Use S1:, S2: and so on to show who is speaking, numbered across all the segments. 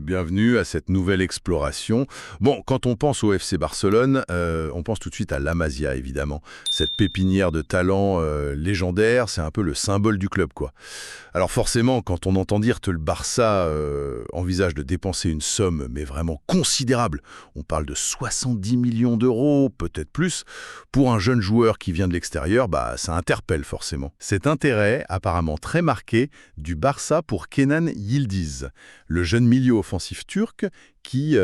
S1: Bienvenue à cette nouvelle exploration. Bon, quand on pense au FC Barcelone, on pense tout de suite à la Masia, évidemment. Cette pépinière de talents légendaire, c'est un peu le symbole du club, quoi. Alors forcément, quand on entend dire que le Barça envisage de dépenser une somme, mais vraiment considérable, on parle de 70 millions d'euros, peut-être plus, pour un jeune joueur qui vient de l'extérieur, bah ça interpelle forcément. Cet intérêt, apparemment très marqué, du Barça pour Kenan Yildiz, le jeune milieu offensif turc qui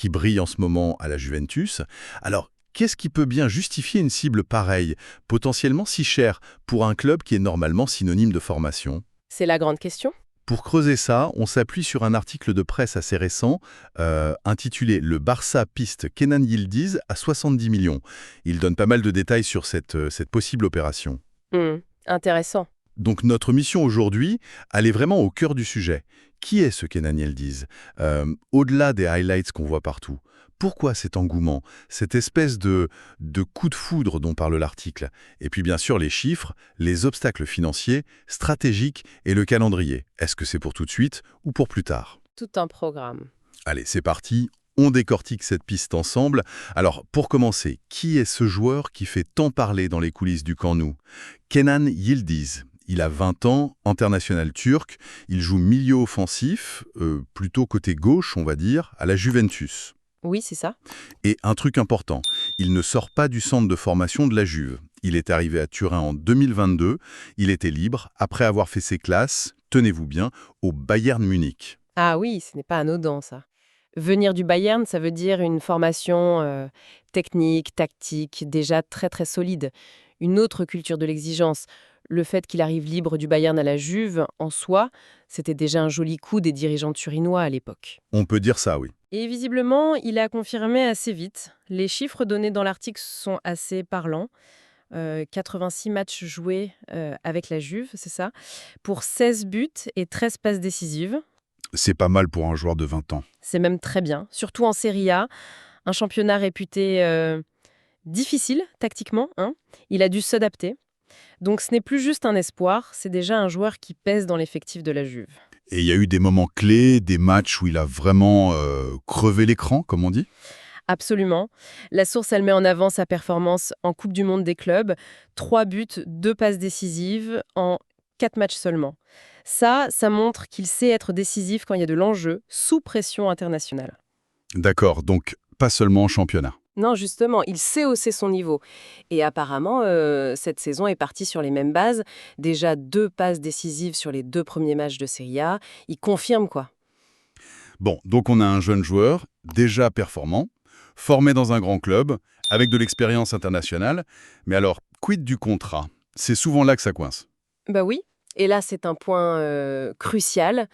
S1: brille en ce moment à la Juventus. Alors, qu'est-ce qui peut bien justifier une cible pareille, potentiellement si chère, pour un club qui est normalement synonyme de formation?
S2: C'est la grande question.
S1: Pour creuser ça, on s'appuie sur un article de presse assez récent intitulé «Le Barça piste Kenan Yildiz à 70 millions». Il donne pas mal de détails sur cette possible opération.
S2: Intéressant.
S1: Donc notre mission aujourd'hui, elle est vraiment au cœur du sujet. Qui est ce Kenan Yildiz? Au-delà des highlights qu'on voit partout, pourquoi cet engouement, cette espèce de coup de foudre dont parle l'article? Et puis bien sûr les chiffres, les obstacles financiers, stratégiques et le calendrier. Est-ce que c'est pour tout de suite ou pour plus tard?
S2: Tout un programme.
S1: Allez, c'est parti. On décortique cette piste ensemble. Alors, pour commencer, qui est ce joueur qui fait tant parler dans les coulisses du Camp Nou? Kenan Yildiz. Il a 20 ans, international turc. Il joue milieu offensif, plutôt côté gauche, on va dire, à la Juventus.
S2: Oui, c'est ça.
S1: Et un truc important, il ne sort pas du centre de formation de la Juve. Il est arrivé à Turin en 2022. Il était libre après avoir fait ses classes, tenez-vous bien, au Bayern Munich.
S2: Ah oui, ce n'est pas anodin, ça. Venir du Bayern, ça veut dire une formation technique, tactique, déjà très très solide. Une autre culture de l'exigence. Le fait qu'il arrive libre du Bayern à la Juve, en soi, c'était déjà un joli coup des dirigeants turinois à l'époque.
S1: On peut dire ça, oui.
S2: Et visiblement, il a confirmé assez vite. Les chiffres donnés dans l'article sont assez parlants. 86 matchs joués avec la Juve, c'est ça, pour 16 buts et 13 passes décisives.
S1: C'est pas mal pour un joueur de 20 ans.
S2: C'est même très bien, surtout en Serie A, un championnat réputé difficile tactiquement, hein. Il a dû s'adapter. Donc ce n'est plus juste un espoir, c'est déjà un joueur qui pèse dans l'effectif de la Juve.
S1: Et il y a eu des moments clés, des matchs où il a vraiment crevé l'écran, comme on dit?
S2: Absolument. La source, elle met en avant sa performance en Coupe du Monde des clubs. 3 buts, 2 passes décisives en 4 matchs seulement. Ça montre qu'il sait être décisif quand il y a de l'enjeu, sous pression internationale.
S1: D'accord, donc pas seulement en championnat.
S2: Non, justement, il sait hausser son niveau. Et apparemment, cette saison est partie sur les mêmes bases. Déjà 2 passes décisives sur les 2 premiers matchs de Serie A. Il confirme, quoi.
S1: Bon, donc on a un jeune joueur, déjà performant, formé dans un grand club, avec de l'expérience internationale. Mais alors, quid du contrat? C'est souvent là que ça coince.
S2: Bah oui. Et là, c'est un point crucial.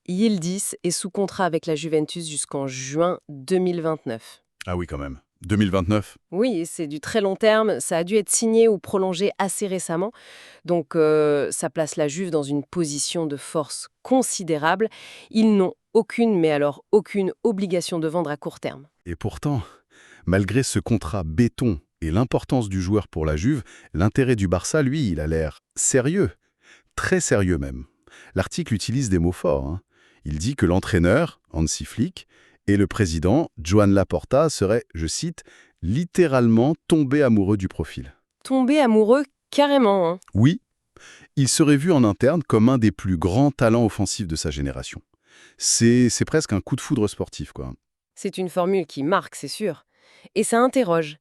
S2: Yildiz est sous contrat avec la Juventus jusqu'en juin 2029.
S1: Ah oui, quand même. 2029?
S2: Oui, c'est du très long terme. Ça a dû être signé ou prolongé assez récemment. Donc, ça place la Juve dans une position de force considérable. Ils n'ont aucune, mais alors aucune obligation de vendre à court terme.
S1: Et pourtant, malgré ce contrat béton et l'importance du joueur pour la Juve, l'intérêt du Barça, lui, il a l'air sérieux. Très sérieux même. L'article utilise des mots forts, hein. Il dit que l'entraîneur, Hansi Flick, et le président, Joan Laporta, seraient, je cite, littéralement tombés amoureux du profil.
S2: Tomber amoureux, carrément, hein.
S1: Oui, il serait vu en interne comme un des plus grands talents offensifs de sa génération. C'est presque un coup de foudre sportif, quoi.
S2: C'est une formule qui marque, c'est sûr. Et ça interroge.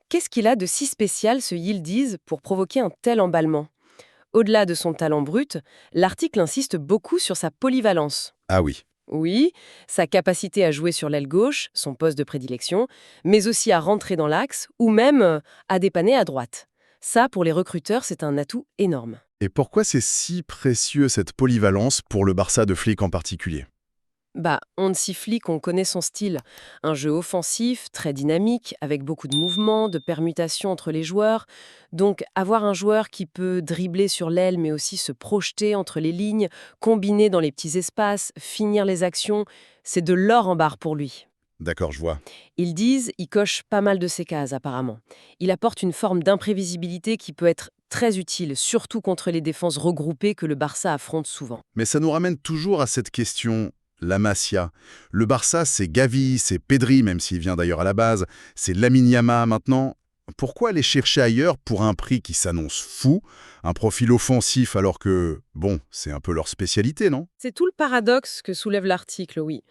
S2: Qu'est-ce qu'il a de si spécial, ce Yildiz, pour provoquer un tel emballement? Au-delà de son talent brut, l'article insiste beaucoup sur sa polyvalence.
S1: Ah oui.
S2: Oui, sa capacité à jouer sur l'aile gauche, son poste de prédilection, mais aussi à rentrer dans l'axe ou même à dépanner à droite. Ça, pour les recruteurs, c'est un atout énorme.
S1: Et pourquoi c'est si précieux cette polyvalence pour le Barça de Flick en particulier?
S2: Hansi Flick, on connaît son style. Un jeu offensif, très dynamique, avec beaucoup de mouvements, de permutations entre les joueurs. Donc, avoir un joueur qui peut dribbler sur l'aile, mais aussi se projeter entre les lignes, combiner dans les petits espaces, finir les actions, c'est de l'or en barre pour lui.
S1: D'accord, je vois.
S2: Ils disent, il coche pas mal de ces cases apparemment. Il apporte une forme d'imprévisibilité qui peut être très utile, surtout contre les défenses regroupées que le Barça affronte souvent.
S1: Mais ça nous ramène toujours à cette question, la Masia. Le Barça, c'est Gavi, c'est Pedri, même s'il vient d'ailleurs à la base, c'est Lamine Yamal maintenant. Pourquoi aller chercher ailleurs pour un prix qui s'annonce fou, un profil offensif alors que, bon, c'est un peu leur spécialité, non?
S2: C'est tout le paradoxe que soulève l'article, oui.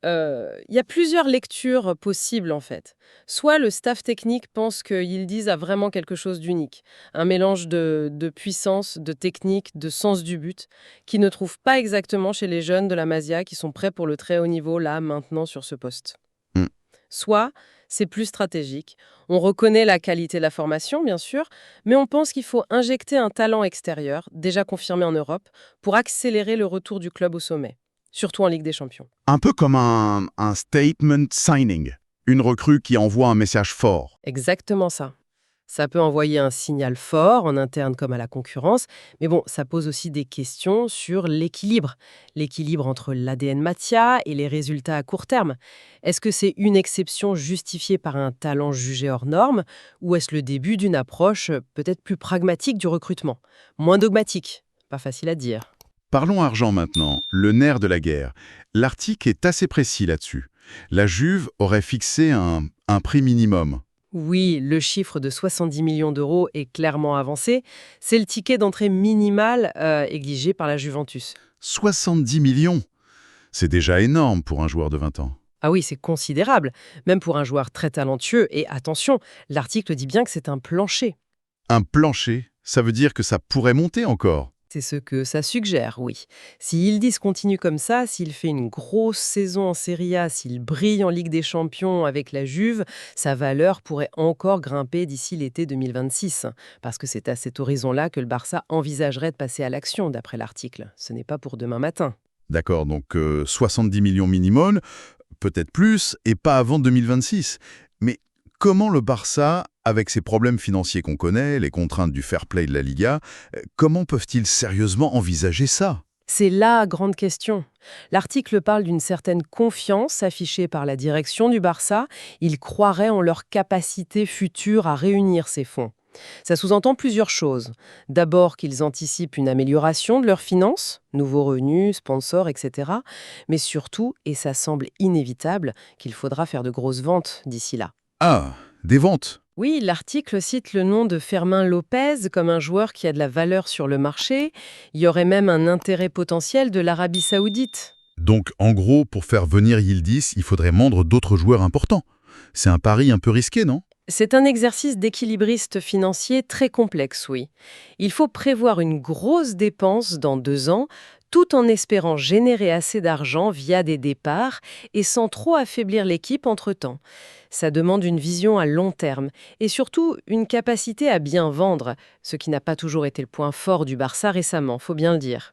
S2: Il y a plusieurs lectures possibles en fait. Soit le staff technique pense que Yildiz a vraiment quelque chose d'unique, un mélange de puissance, de technique, de sens du but, qui ne trouve pas exactement chez les jeunes de la Masia qui sont prêts pour le très haut niveau là, maintenant sur ce poste.
S1: Hmm.
S2: Soit c'est plus stratégique. On reconnaît la qualité de la formation, bien sûr, mais on pense qu'il faut injecter un talent extérieur, déjà confirmé en Europe, pour accélérer le retour du club au sommet, surtout en Ligue des Champions.
S3: Un peu comme un statement signing, une recrue qui envoie un message fort.
S2: Exactement ça. Ça peut envoyer un signal fort en interne comme à la concurrence, mais bon, ça pose aussi des questions sur l'équilibre. L'équilibre entre l'ADN Matia et les résultats à court terme. Est-ce que c'est une exception justifiée par un talent jugé hors norme, ou est-ce le début d'une approche peut-être plus pragmatique du recrutement? Moins dogmatique, pas facile à dire.
S3: Parlons argent maintenant, le nerf de la guerre. L'article est assez précis là-dessus. La Juve aurait fixé un prix minimum.
S2: Oui, le chiffre de 70 millions d'euros est clairement avancé. C'est le ticket d'entrée minimal exigé par la Juventus.
S3: 70 millions. C'est déjà énorme pour un joueur de 20 ans.
S2: Ah oui, c'est considérable, même pour un joueur très talentueux. Et attention, l'article dit bien que c'est un plancher.
S3: Un plancher, ça veut dire que ça pourrait monter encore.
S2: C'est ce que ça suggère, oui. Si Yildiz continue comme ça, s'il fait une grosse saison en Serie A, s'il brille en Ligue des Champions avec la Juve, sa valeur pourrait encore grimper d'ici l'été 2026. Parce que c'est à cet horizon-là que le Barça envisagerait de passer à l'action, d'après l'article. Ce n'est pas pour demain matin.
S3: D'accord, donc 70 millions minimum, peut-être plus, et pas avant 2026. Mais comment le Barça, avec ses problèmes financiers qu'on connaît, les contraintes du fair play de la Liga, comment peuvent-ils sérieusement envisager ça?
S2: C'est la grande question. L'article parle d'une certaine confiance affichée par la direction du Barça. Ils croiraient en leur capacité future à réunir ces fonds. Ça sous-entend plusieurs choses. D'abord qu'ils anticipent une amélioration de leurs finances, nouveaux revenus, sponsors, etc. Mais surtout, et ça semble inévitable, qu'il faudra faire de grosses ventes d'ici là.
S3: Ah, des ventes.
S2: Oui, l'article cite le nom de Fermin Lopez comme un joueur qui a de la valeur sur le marché. Il y aurait même un intérêt potentiel de l'Arabie Saoudite.
S3: Donc, en gros, pour faire venir Yildiz, il faudrait mendre d'autres joueurs importants. C'est un pari un peu risqué, non?
S2: C'est un exercice d'équilibriste financier très complexe, oui. Il faut prévoir une grosse dépense dans 2 ans, tout en espérant générer assez d'argent via des départs et sans trop affaiblir l'équipe entre-temps. Ça demande une vision à long terme et surtout une capacité à bien vendre, ce qui n'a pas toujours été le point fort du Barça récemment, faut bien le dire.